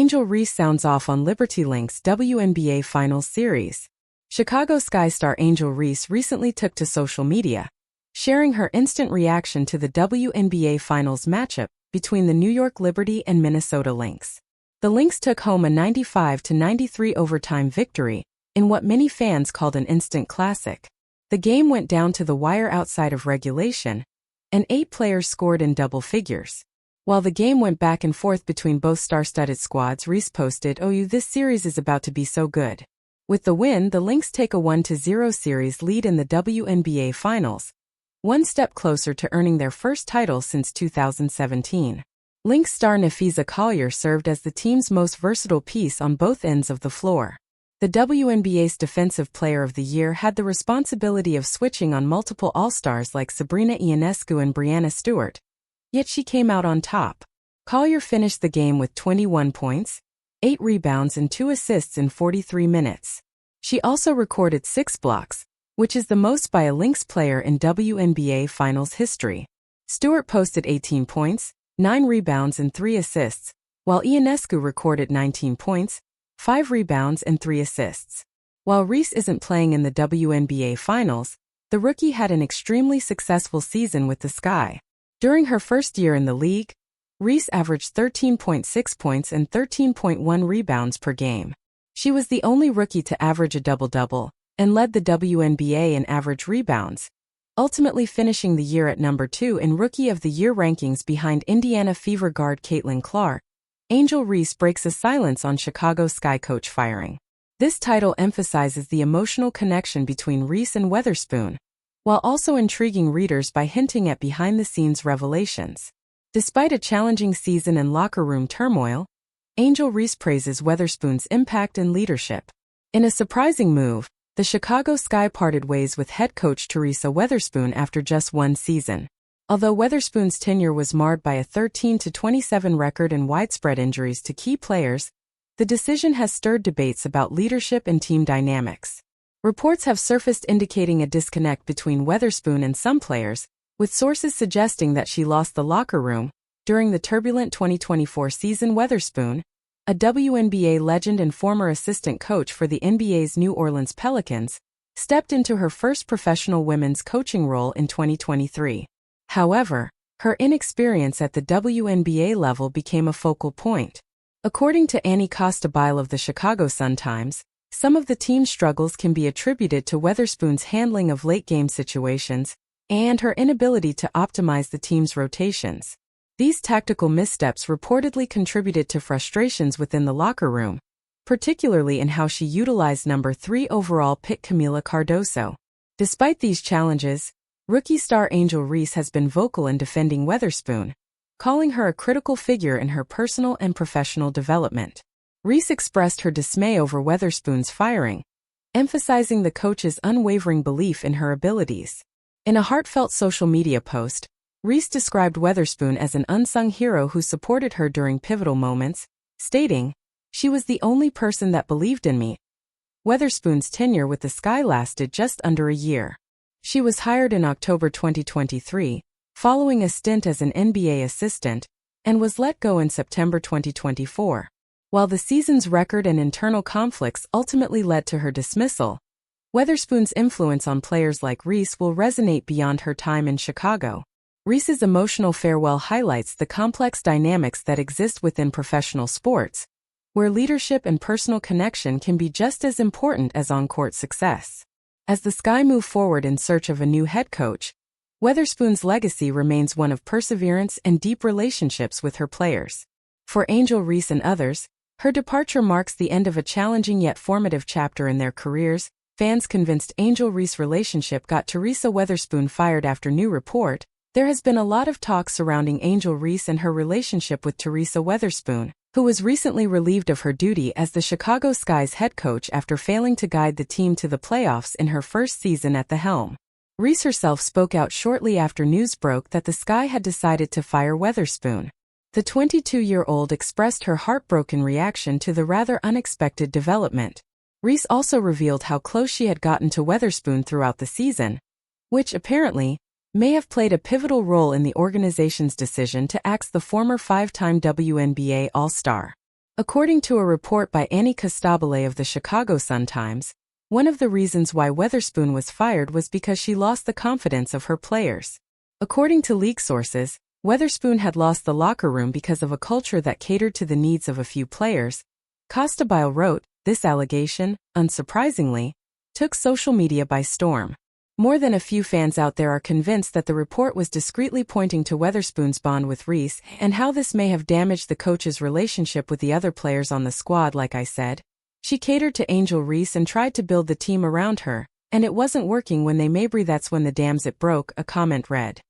Angel Reese sounds off on Liberty-Lynx WNBA Finals Series. Chicago Sky star Angel Reese recently took to social media, sharing her instant reaction to the WNBA Finals matchup between the New York Liberty and Minnesota Lynx. The Lynx took home a 95-93 overtime victory in what many fans called an instant classic. The game went down to the wire outside of regulation, and 8 players scored in double figures. While the game went back and forth between both star-studded squads, Reese posted, "Oh, this series is about to be so good." With the win, the Lynx take a 1-0 series lead in the WNBA Finals, one step closer to earning their first title since 2017. Lynx star Napheesa Collier served as the team's most versatile piece on both ends of the floor. The WNBA's Defensive Player of the Year had the responsibility of switching on multiple All-Stars like Sabrina Ionescu and Breanna Stewart, yet she came out on top. Collier finished the game with 21 points, 8 rebounds and 2 assists in 43 minutes. She also recorded 6 blocks, which is the most by a Lynx player in WNBA Finals history. Stewart posted 18 points, 9 rebounds and 3 assists, while Ionescu recorded 19 points, 5 rebounds and 3 assists. While Reese isn't playing in the WNBA Finals, the rookie had an extremely successful season with the Sky. During her first year in the league, Reese averaged 13.6 points and 13.1 rebounds per game. She was the only rookie to average a double-double and led the WNBA in average rebounds, ultimately finishing the year at number 2 in Rookie of the Year rankings behind Indiana Fever guard Caitlin Clark. Angel Reese breaks a silence on Chicago Sky coach firing. This title emphasizes the emotional connection between Reese and Weatherspoon, while also intriguing readers by hinting at behind-the-scenes revelations. Despite a challenging season and locker room turmoil, Angel Reese praises Weatherspoon's impact and leadership. In a surprising move, the Chicago Sky parted ways with head coach Teresa Weatherspoon after just one season. Although Weatherspoon's tenure was marred by a 13-27 record and widespread injuries to key players, the decision has stirred debates about leadership and team dynamics. Reports have surfaced indicating a disconnect between Weatherspoon and some players, with sources suggesting that she lost the locker room. During the turbulent 2024 season, Weatherspoon, a WNBA legend and former assistant coach for the NBA's New Orleans Pelicans, stepped into her first professional women's coaching role in 2023. However, her inexperience at the WNBA level became a focal point. According to Annie Costabile of the Chicago Sun-Times, some of the team's struggles can be attributed to Weatherspoon's handling of late-game situations and her inability to optimize the team's rotations. These tactical missteps reportedly contributed to frustrations within the locker room, particularly in how she utilized number 3 overall pick Camila Cardoso. Despite these challenges, rookie star Angel Reese has been vocal in defending Weatherspoon, calling her a critical figure in her personal and professional development. Reese expressed her dismay over Weatherspoon's firing, emphasizing the coach's unwavering belief in her abilities. In a heartfelt social media post, Reese described Weatherspoon as an unsung hero who supported her during pivotal moments, stating, "She was the only person that believed in me." Weatherspoon's tenure with the Sky lasted just under a year. She was hired in October 2023, following a stint as an NBA assistant, and was let go in September 2024. While the season's record and internal conflicts ultimately led to her dismissal, Weatherspoon's influence on players like Reese will resonate beyond her time in Chicago. Reese's emotional farewell highlights the complex dynamics that exist within professional sports, where leadership and personal connection can be just as important as on-court success. As the Sky move forward in search of a new head coach, Weatherspoon's legacy remains one of perseverance and deep relationships with her players. For Angel Reese and others, her departure marks the end of a challenging yet formative chapter in their careers. Fans convinced Angel Reese relationship got Teresa Weatherspoon fired after new report. There has been a lot of talk surrounding Angel Reese and her relationship with Teresa Weatherspoon, who was recently relieved of her duty as the Chicago Sky's head coach after failing to guide the team to the playoffs in her first season at the helm. Reese herself spoke out shortly after news broke that the Sky had decided to fire Weatherspoon. The 22-year-old expressed her heartbroken reaction to the rather unexpected development. Reese also revealed how close she had gotten to Weatherspoon throughout the season, which apparently may have played a pivotal role in the organization's decision to axe the former 5-time WNBA All-Star. According to a report by Annie Costabile of the Chicago Sun-Times, one of the reasons why Weatherspoon was fired was because she lost the confidence of her players. According to league sources, Weatherspoon had lost the locker room because of a culture that catered to the needs of a few players. Costabile wrote, this allegation, unsurprisingly, took social media by storm. More than a few fans out there are convinced that the report was discreetly pointing to Weatherspoon's bond with Reese and how this may have damaged the coach's relationship with the other players on the squad. Like I said, she catered to Angel Reese and tried to build the team around her, and it wasn't working when they Mabry. That's when the dams it broke, a comment read.